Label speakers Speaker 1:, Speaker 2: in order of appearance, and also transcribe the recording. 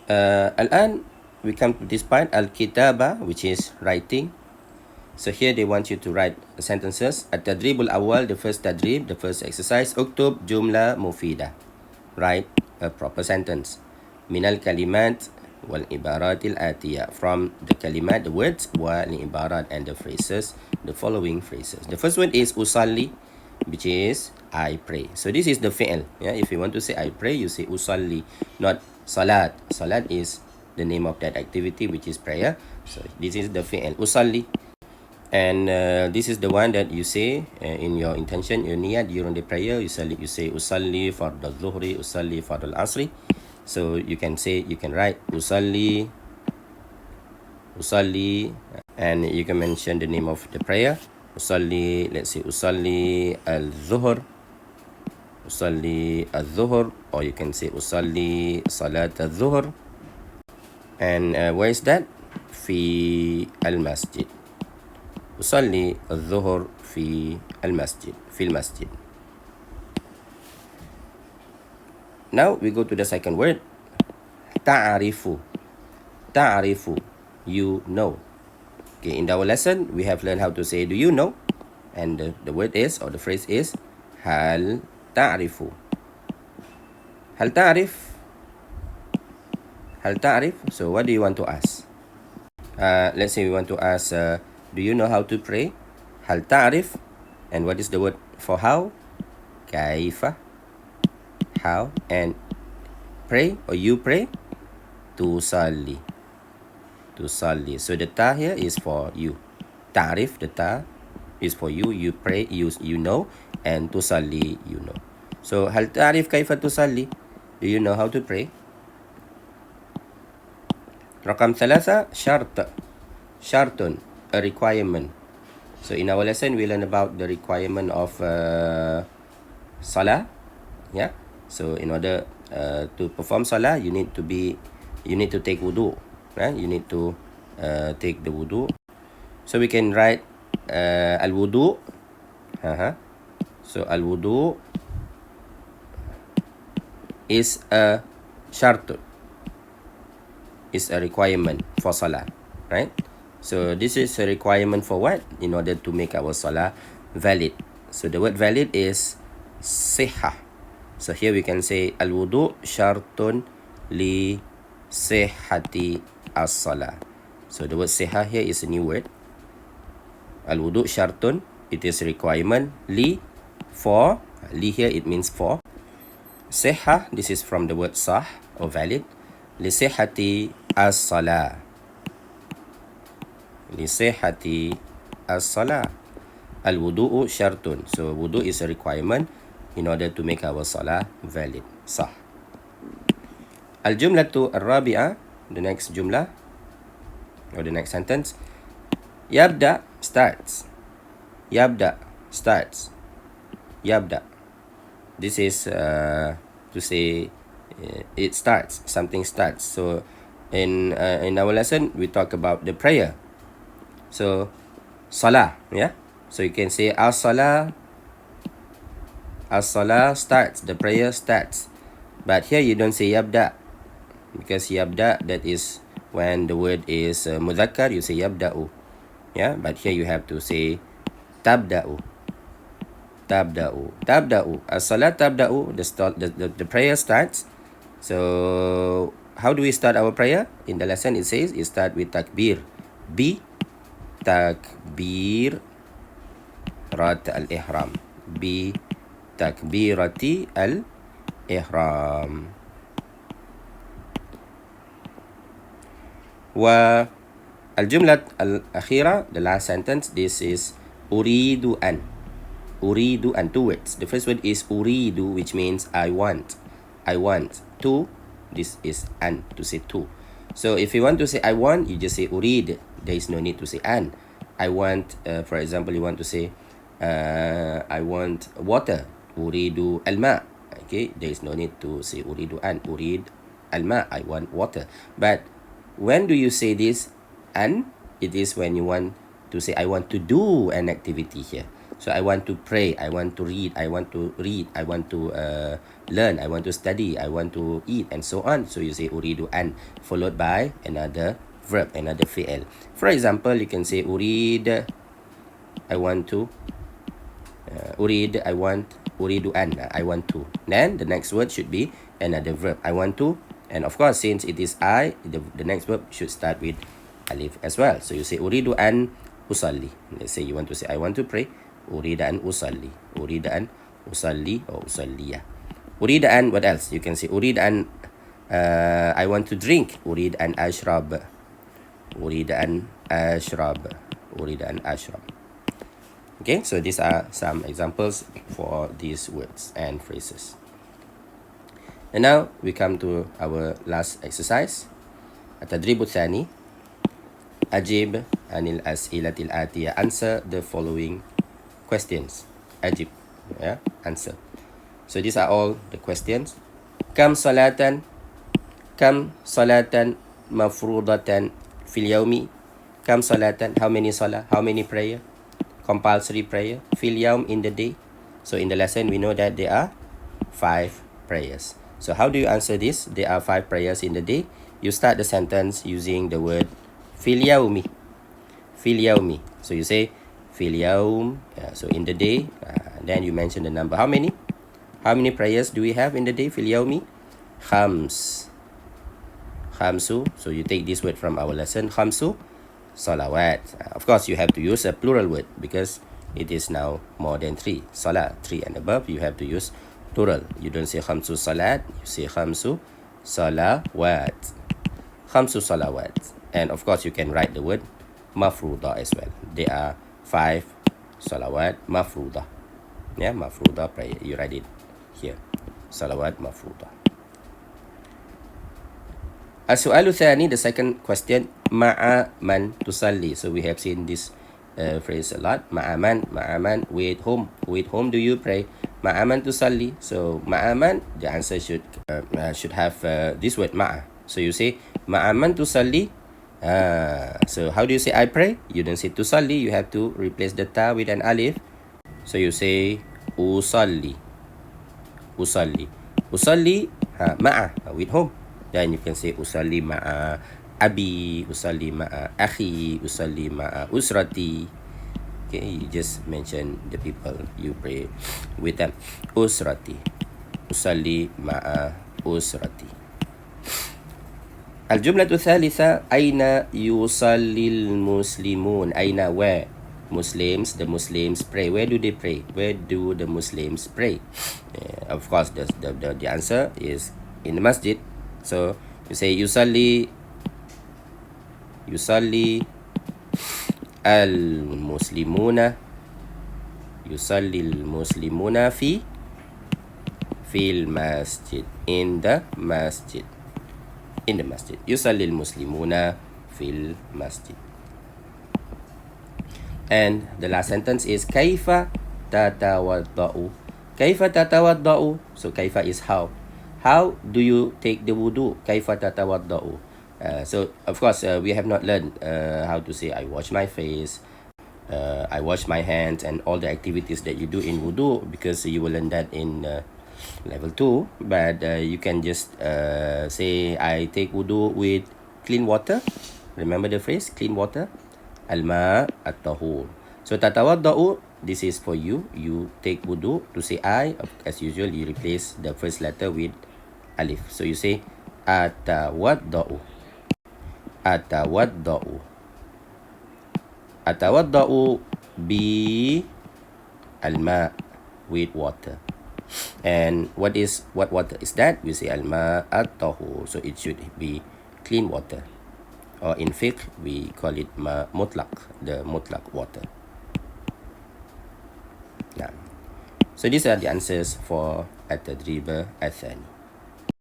Speaker 1: الآن we come to this part, al-kitaba, which is writing. So here they want you to write sentences. التدريب الأول, the first tadrib, the first exercise. اكتب جملة مفيدة. Write a proper sentence. من الكلمات والعبارات الآتية. From the kalimat, the words, والعبارات, and the phrases, the following phrases. The first one is usalli, which is I pray. So this is the fi'l. Yeah, if you want to say I pray, you say usalli, not salat. Salat is the name of that activity, which is prayer. So this is the fi'l, usalli. And this is the one that you say in your intention, your niyat during the prayer. You say usalli fard al-zuhri, usalli fard al-asri. So you can write usalli, and you can mention the name of the prayer. Usalli, let's say usalli al-zuhr, usalli al-zuhr, or you can say usalli salat al-zuhr. And where is that? Fi al-masjid. أصلي الظهر في المسجد. Now we go to the second word. تعرف. You know. Okay, in our lesson we have learned how to say do you know, and the word is, or the phrase is, هل تعرف. So what do you want to ask? Let's say we want to ask, do you know how to pray? هل تعرف? And what is the word for how? كيف. How. And pray, or you pray? تصلي. So the ta here is for you. تعرف, the ta is for you. You pray, you know. And تصلي, you know. So هل تعرف كيف تصلي? Do you know how to pray? رقم 3, شرط, a requirement. So in our lesson we learn about the requirement of salah. Yeah. So in order to perform salah, you need to take wudu, right? You need to take the wudu. So we can write al-wudu. So al-wudu is a shart, is a requirement for salah, right? So this is a requirement for what? In order to make our salah valid. So the word valid is sihah. So here we can say al-wudu syartun li sihhati as-salah. So the word sihah here is a new word. Al-wudu syartun, it is a requirement. Li, for. Li here it means for. Sihah, this is from the word sah, or valid. Li sihhati as-salah. Lisihati as-salah. Al-wudu'u syartun. So wudu is a requirement in order to make our salah valid, sah. Al-jumlatu al-rabi'ah, the next jumlah, or the next sentence. Yabda, starts. Yabda. This is to say it starts, something starts. So in our lesson we talk about the prayer. So salah, yeah. So you can say as-salah starts, the prayer starts. But here you don't say yabda, because yabda, that is when the word is mudhakkar, you say yabda'u. Yeah, but here you have to say tabda'u. As-salah tabda'u, the prayer starts. So how do we start our prayer? In the lesson it says it start with takbir. Takbirat al-ihram. Takbirati al-ihram. Wa al-jumlat al-akhira, the last sentence, this is uridu an. Uridu an, two words. The first word is uridu, which means I want. To, this is an, to say to. So if you want to say I want, you just say urid. There is no need to say an. I want, for example, you want to say I want water. Uridu al-ma. Okay, there is no need to say uridu an. Urid al-ma, I want water. But when do you say this an? It is when you want to say I want to do an activity here. So I want to pray, I want to read, I want to learn, I want to study, I want to eat, and so on. So you say uridu an followed by another verb, another fi'il. For example, you can say urid, I want to, urid, I want, uridu an, I want to. Then the next word should be another verb, I want to. And of course, since it is I, the next verb should start with alif as well. So you say uridu an usalli. Let's say you want to say I want to pray. Urida an usalli. Urida an usalli or usalliya. Urida an, what else? You can say urida an, I want to drink. Urida an ashrab. Urida an ashrab. Urida an ashrab. Okay, so these are some examples for these words and phrases. And now we come to our last exercise. التدريب الثاني. أجب عن الأسئلة الآتية. Answer the following questions. أجب, yeah, answer. So these are all the questions. كم صلاة مفروضة في اليوم. كم صلاة, how many salah, how many prayer, compulsory prayer, في اليوم, in the day. So in the lesson we know that there are 5 prayers. So how do you answer this? There are 5 prayers in the day. You start the sentence using the word في اليوم. في اليوم. So you say في اليوم, so in the day, then you mention the number. How many prayers do we have in the day? في اليوم خمس. So you take this word from our lesson, خمس salawat. Of course you have to use a plural word because it is now more than 3 salah, 3 and above. You have to use plural. You don't say khamsu salat, you say khamsu salawat. Khamsu salawat. And of course you can write the word mafruda as well. There are 5 salawat mafruda. Yeah, mafruda prayer. You write it here. Salawat mafruda. السؤال الثاني, the second question, مع من تصلي. So we have seen this phrase a lot. مع من, with whom do you pray? مع من تصلي. So مع من, the answer should have this word مع. So you say مع من تصلي. So how do you say I pray? You don't say تصلي, you have to replace the ta with an alif. So you say أصلي. مع, with whom? Then you can say usalli ma'a abi, usalli ma'a akhi, usalli ma'a usrati. Okay, you just mention the people you pray with them. Usrati. Usalli ma'a usrati. الجملة الثالثة, أين يصلي المسلمون. أين, where? Muslims, the Muslims pray. Where do they pray? Where do the Muslims pray? Of course, the answer is in the masjid. So you say yusalli al-muslimuna fi al-masjid, in the masjid. Yusalli al-muslimuna fi al-masjid. And the last sentence is kaifa tatawadda'u. So kaifa is how. How do you take the wudu? Kaifa tatawadda'u. So of course we have not learned how to say I wash my face, I wash my hands, and all the activities that you do in wudu, because you will learn that in level 2. But you can just say I take wudu with clean water. Remember the phrase clean water? Al-ma at-tahur. So tatawadda'u, this is for you. You take wudu. To say I, as usual, you replace the first letter with alif. So you say atawadda'u. Bi al-ma, with water. And what water is that? We say al-ma at-tahur. So it should be clean water. Or in fiqh, we call it ma mutlaq, the mutlaq water. Yeah. So these are the answers for at-tadrib al-thani.